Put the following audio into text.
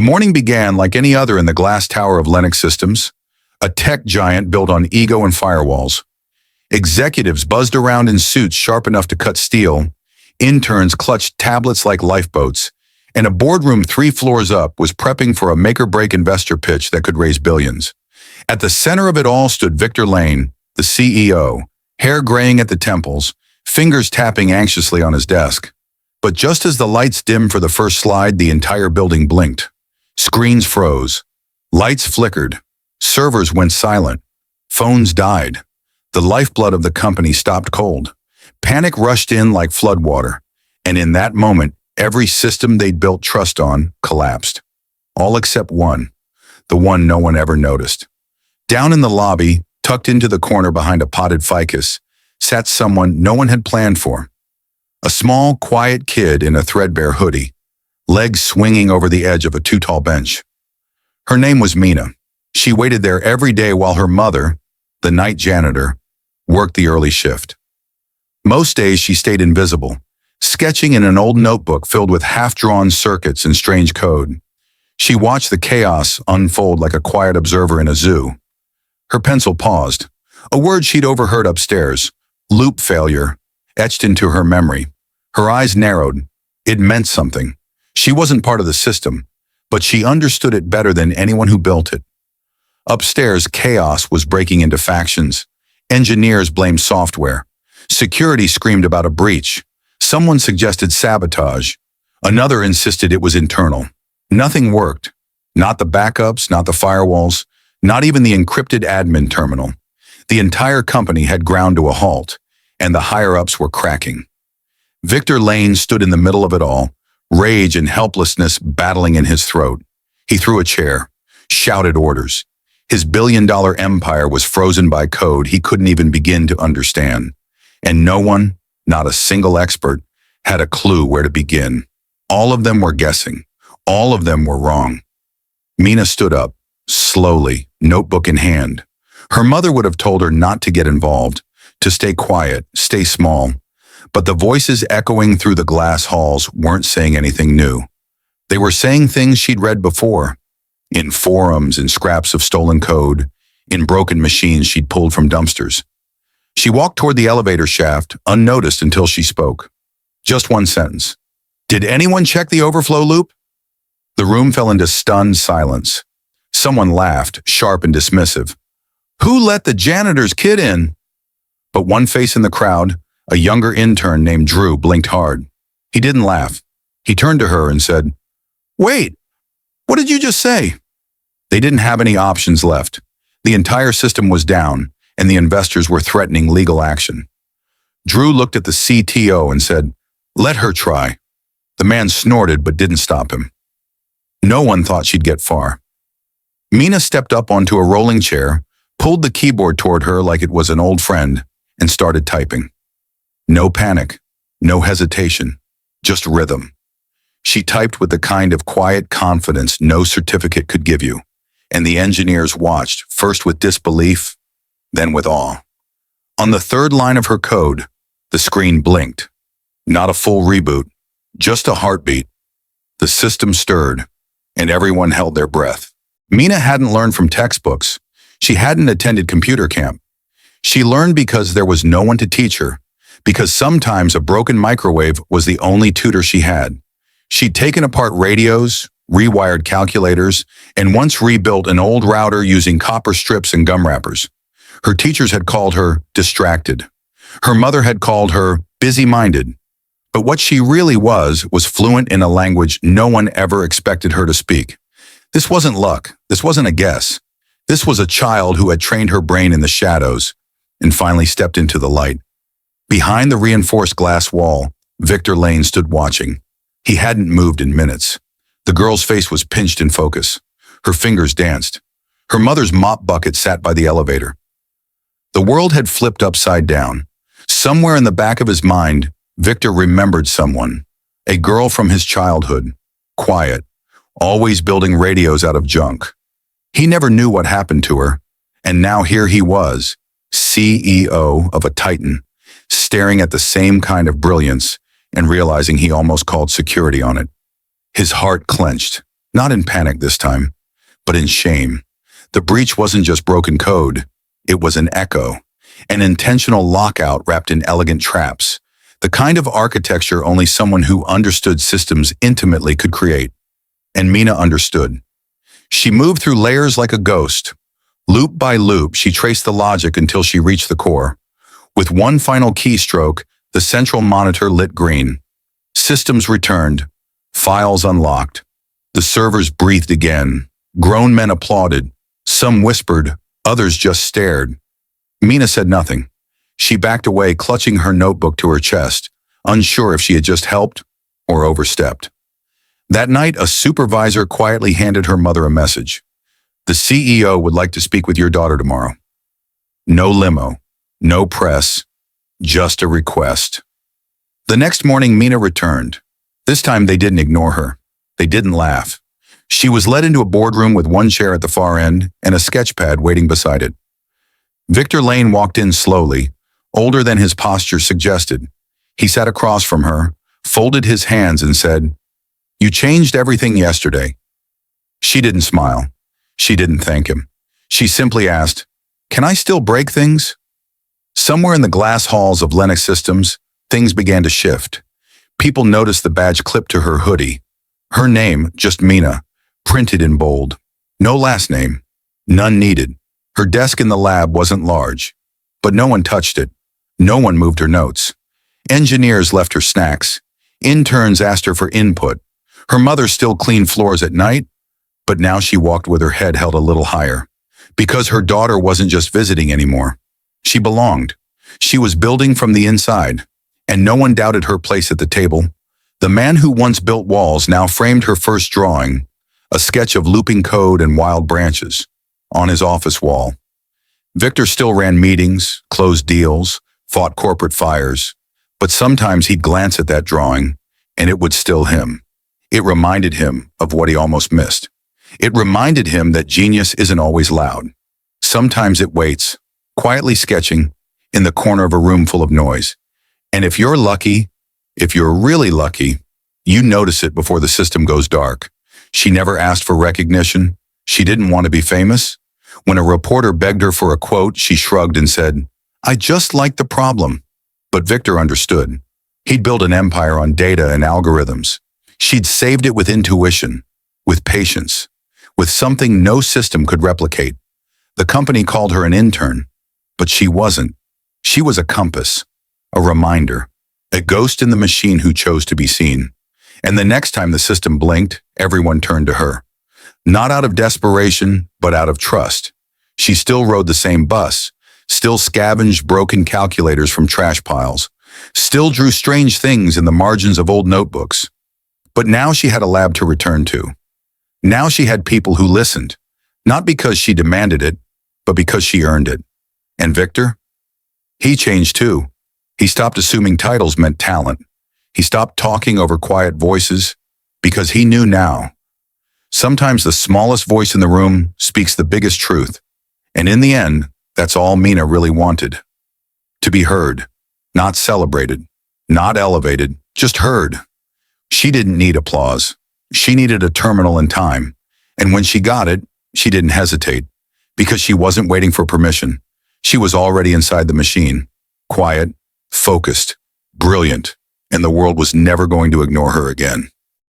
The morning began like any other in the glass tower of Linux Systems, a tech giant built on ego and firewalls. Executives buzzed around in suits sharp enough to cut steel, interns clutched tablets like lifeboats, and a boardroom 3 floors up was prepping for a make-or-break investor pitch that could raise billions. At the center of it all stood Victor Lane, the CEO, hair graying at the temples, fingers tapping anxiously on his desk. But just as the lights dimmed for the first slide, the entire building blinked. Screens froze. Lights flickered. Servers went silent. Phones died. The lifeblood of the company stopped cold. Panic rushed in like floodwater. And in that moment, every system they'd built trust on collapsed. All except one. The one no one ever noticed. Down in the lobby, tucked into the corner behind a potted ficus, sat someone no one had planned for. A small, quiet kid in a threadbare hoodie, legs swinging over the edge of a too-tall bench. Her name was Mina. She waited there every day while her mother, the night janitor, worked the early shift. Most days she stayed invisible, sketching in an old notebook filled with half-drawn circuits and strange code. She watched the chaos unfold like a quiet observer in a zoo. Her pencil paused. A word she'd overheard upstairs, loop failure, etched into her memory. Her eyes narrowed. It meant something. She wasn't part of the system, but she understood it better than anyone who built it. Upstairs, chaos was breaking into factions. Engineers blamed software. Security screamed about a breach. Someone suggested sabotage. Another insisted it was internal. Nothing worked. Not the backups, not the firewalls, not even the encrypted admin terminal. The entire company had ground to a halt, and the higher-ups were cracking. Victor Lane stood in the middle of it all, rage and helplessness battling in his throat. He threw a chair, shouted orders. His billion-dollar empire was frozen by code he couldn't even begin to understand. And no one, not a single expert, had a clue where to begin. All of them were guessing. All of them were wrong. Mina stood up, slowly, notebook in hand. Her mother would have told her not to get involved, to stay quiet, stay small. But the voices echoing through the glass halls weren't saying anything new. They were saying things she'd read before, in forums, in scraps of stolen code, in broken machines she'd pulled from dumpsters. She walked toward the elevator shaft, unnoticed until she spoke. Just one sentence. "Did anyone check the overflow loop?" The room fell into stunned silence. Someone laughed, sharp and dismissive. "Who let the janitor's kid in?" But one face in the crowd, a younger intern named Drew, blinked hard. He didn't laugh. He turned to her and said, "Wait, what did you just say?" They didn't have any options left. The entire system was down, and the investors were threatening legal action. Drew looked at the CTO and said, "Let her try." The man snorted but didn't stop him. No one thought she'd get far. Mina stepped up onto a rolling chair, pulled the keyboard toward her like it was an old friend, and started typing. No panic, no hesitation, just rhythm. She typed with the kind of quiet confidence no certificate could give you, and the engineers watched, first with disbelief, then with awe. On the third line of her code, the screen blinked. Not a full reboot, just a heartbeat. The system stirred, and everyone held their breath. Mina hadn't learned from textbooks. She hadn't attended computer camp. She learned because there was no one to teach her, because sometimes a broken microwave was the only tutor she had. She'd taken apart radios, rewired calculators, and once rebuilt an old router using copper strips and gum wrappers. Her teachers had called her distracted. Her mother had called her busy-minded. But what she really was fluent in a language no one ever expected her to speak. This wasn't luck. This wasn't a guess. This was a child who had trained her brain in the shadows and finally stepped into the light. Behind the reinforced glass wall, Victor Lane stood watching. He hadn't moved in minutes. The girl's face was pinched in focus. Her fingers danced. Her mother's mop bucket sat by the elevator. The world had flipped upside down. Somewhere in the back of his mind, Victor remembered someone, a girl from his childhood, quiet, always building radios out of junk. He never knew what happened to her, and now here he was, CEO of a titan, staring at the same kind of brilliance and realizing he almost called security on it. His heart clenched. Not in panic this time, but in shame. The breach wasn't just broken code. It was an echo, an intentional lockout wrapped in elegant traps, the kind of architecture only someone who understood systems intimately could create. And Mina understood. She moved through layers like a ghost. Loop by loop, she traced the logic until she reached the core. With one final keystroke, the central monitor lit green. Systems returned. Files unlocked. The servers breathed again. Grown men applauded. Some whispered, others just stared. Mina said nothing. She backed away, clutching her notebook to her chest, unsure if she had just helped or overstepped. That night, a supervisor quietly handed her mother a message. The CEO would like to speak with your daughter tomorrow. No limo, no press, just a request. The next morning, Mina returned. This time, they didn't ignore her. They didn't laugh. She was led into a boardroom with one chair at the far end and a sketchpad waiting beside it. Victor Lane walked in slowly, older than his posture suggested. He sat across from her, folded his hands and said, "You changed everything yesterday." She didn't smile. She didn't thank him. She simply asked, "Can I still break things?" Somewhere in the glass halls of Lennox Systems, things began to shift. People noticed the badge clipped to her hoodie. Her name, just Mina, printed in bold. No last name. None needed. Her desk in the lab wasn't large, but no one touched it. No one moved her notes. Engineers left her snacks. Interns asked her for input. Her mother still cleaned floors at night, but now she walked with her head held a little higher. Because her daughter wasn't just visiting anymore. She belonged. She was building from the inside, and no one doubted her place at the table. The man who once built walls now framed her first drawing, a sketch of looping code and wild branches, on his office wall. Victor still ran meetings, closed deals, fought corporate fires, but sometimes he'd glance at that drawing, and it would still him. It reminded him of what he almost missed. It reminded him that genius isn't always loud. Sometimes it waits, quietly sketching, in the corner of a room full of noise. And if you're lucky, if you're really lucky, you notice it before the system goes dark. She never asked for recognition. She didn't want to be famous. When a reporter begged her for a quote, she shrugged and said, "I just like the problem." But Victor understood. He'd built an empire on data and algorithms. She'd saved it with intuition, with patience, with something no system could replicate. The company called her an intern, but she wasn't. She was a compass, a reminder, a ghost in the machine who chose to be seen. And the next time the system blinked, everyone turned to her. Not out of desperation, but out of trust. She still rode the same bus, still scavenged broken calculators from trash piles, still drew strange things in the margins of old notebooks. But now she had a lab to return to. Now she had people who listened, not because she demanded it, but because she earned it. And Victor? He changed too. He stopped assuming titles meant talent. He stopped talking over quiet voices because he knew now. Sometimes the smallest voice in the room speaks the biggest truth. And in the end, that's all Mina really wanted. To be heard, not celebrated, not elevated, just heard. She didn't need applause. She needed a terminal in time. And when she got it, she didn't hesitate. Because she wasn't waiting for permission. She was already inside the machine. Quiet, focused, brilliant. And the world was never going to ignore her again.